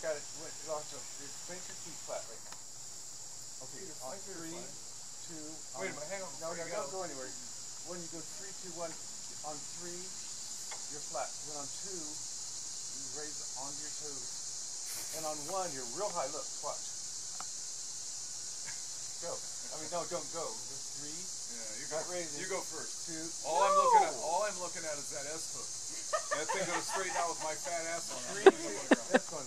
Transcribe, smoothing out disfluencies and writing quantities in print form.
you got it. Watch it. Plant your feet flat right now. Okay, on 3, 2. Wait a minute, hang on. No, don't go anywhere. When you go 3, 2, 1, on 3, you're flat. Then on 2, you raise onto your toes. And on 1, you're real high. Look, watch. Go. I mean, no, don't go. Just 3. Yeah, you go first. 2. All I'm looking at is that S hook. That thing goes straight out with my fat ass on it. 3, 2. This one.